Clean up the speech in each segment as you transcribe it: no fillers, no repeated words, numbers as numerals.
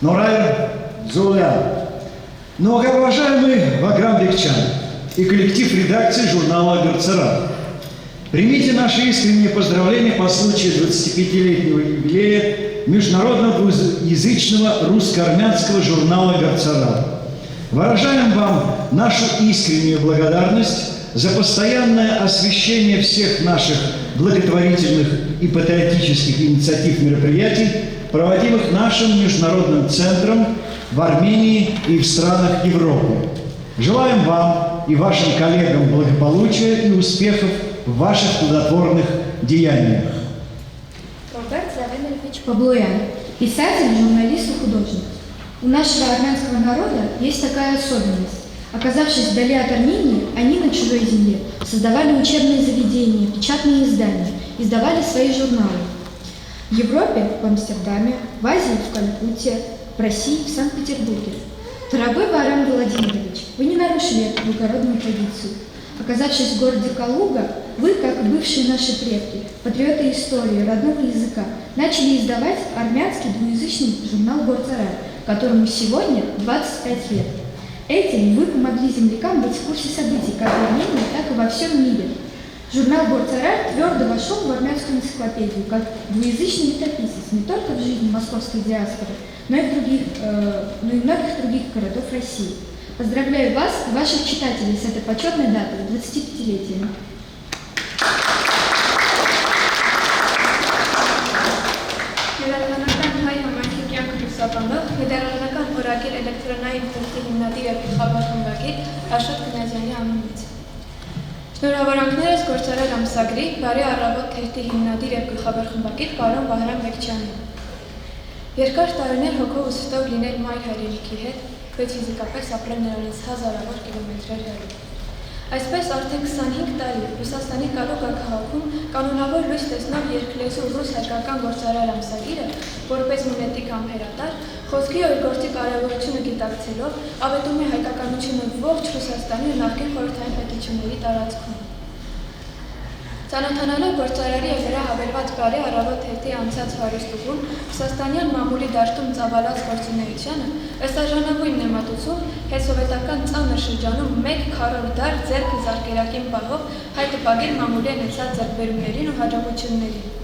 Норайр Золя. Многоуважаемый Ваграм Бекчан и коллектив редакции журнала «Горцара», примите наши искренние поздравления по случаю 25-летнего юбилея международного двуязычного русско-армянского журнала «Горцара». Выражаем вам нашу искреннюю благодарность за постоянное освещение всех наших благотворительных и патриотических инициатив мероприятий, проводимых нашим международным центром в Армении и в странах Европы. Желаем вам и вашим коллегам благополучия и успехов в ваших плодотворных деяниях. Роберт Завенович Паблоян, писатель, журналист и художник. У нашего армянского народа есть такая особенность. Оказавшись вдали от Армении, они на чужой земле создавали учебные заведения, печатные издания, издавали свои журналы. В Европе, в Амстердаме, в Азии, в Калькутте, в России, в Санкт-Петербурге. Дорогой Ваграм Владимирович, вы не нарушили эту благородную традицию. Оказавшись в городе Калуга, вы, как и бывшие наши предки, патриоты истории, родного языка, начали издавать армянский двуязычный журнал «Горцара», которому сегодня 25 лет. Этим вы помогли землякам быть в курсе событий как в Армении, так и во всем мире. Журнал «Горцара» твердо вошел в армянскую энциклопедию как двуязычный летописец не только в жизни московской диаспоры, но и многих других городов России. Поздравляю вас и ваших читателей с этой почетной датой, 25-летием. Ֆեդերալական որակել էլեկտրոնային թերթի հիմնադիր և գլխավոր խմբագիր Աշոտ Կնյազյանի անունից։ Շնորհավորանքներս Գործարար ամսագրի բարի առավոտ թերթի հիմնադիր և գլխավոր խմբագիր պարոն Վահրամ Բեկչյանին։ Երկար տարիներ հոգով ու սրտով լինել մայր հայրենիքի հետ, բայց ֆիզիկապես ապրել նրանից հազարավոր կիլոմետրեր հեռու։ Այսպես արդեն 25 տարի Ռուսաստանի Կալուգա քաղաքում կանոնավոր լույս տեսնավ երկլեզու ռուս-հայկական Գործարար ամսագիրը, որպես մունետիկ ամփերատար, խոսքի օրգործի կարևորությունը գիտակցելով, ավետում է հայկականությունը ողջ Ռուսաստանի ու նախկին խորհրդային պետությունների տարածքում։ Ծանոթանալով Գործարարի և նրա հավելված բարի առավոտ թերթի անցած հարուստուղուն, Ռուսաստանյան մամուլի դաշտում ծավալած գործունեությանը, ըստ արժանավույն նեմատուցում, հետսովետական ծանր շրջանում մեկ քառորդ դար ձեռքը զարկերակին պահով հայ տպագիր մամուլի ունեցած ձեռքբերումներին ու հաջողություններին։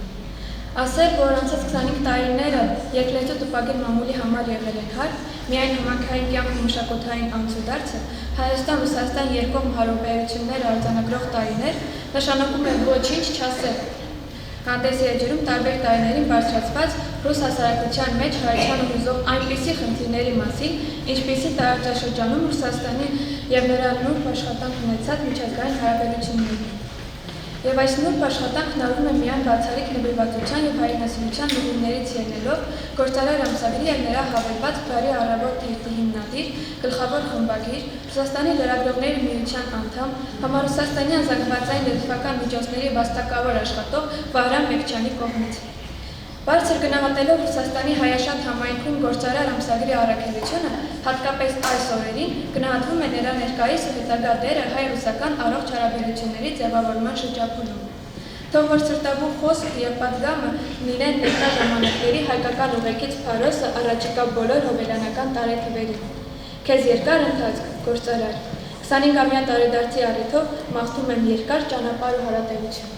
Ասել, որ անցած 25 տարիները երկլեզու տպագիր մամուլի համար եղել են հարթ, միայն համայնքային կյանքում մշակութային անցուդարձը, Հայաստան-Ռուսաստան երկկողմ հարաբերությունները արձանագրող տարիներ, նշանակում է ոչինչ չասել։ Հանդես է ջրում տարբեր տարիներին բարձրացված ռուս հասարակության մեջ հայության հուզող այնպիսի խնդիրների մասին, ինչպիսի տարածաշրջանում Ռուսաստանի և նրա նուրբ աշխատանք ունեցած միջազգային հարաբերություններն։ Եվ այս նուրբ աշխատանքն արվում է միայն բացառիկ նվիրվածության և հայրենասիրության ուղիներից ելնելով Գործարար ամսագրի և նրա հավելված բարի առավոտ թերթի հիմնադիր, գլխավոր խմբագիր, Ռուսաստանի լրագրողների միության անդամ, համառուսաստանյան զանգվածային լրատվական միջոցների վաստակավոր աշխատող Վահրամ Բեկչյանի կողմից։ Բարձր գնահատելով Ռուսաստանի հայաշատ համայնքում Գործարար ամսագրի առաքելությունը, հատկապես այս օրերին, գնահատվում է նրա ներկայիս ու հետագա դերը հայ-ռուսական առողջ հարաբերությունների ձևավորման շրջափուլում։ Թող որ սրտաբու խոսքը և պատգամը լինեն ներկա ժամանակների հայկական ուղեկից Փարոսը առաջիկա բոլոր հոբելյանական տարեթվերին։ Քեզ երկար ընթացք, Գործարար, 25-ամյա տարեդարձի առիթով մաղթում եմ երկար ճանապարհ ու հարատևություն։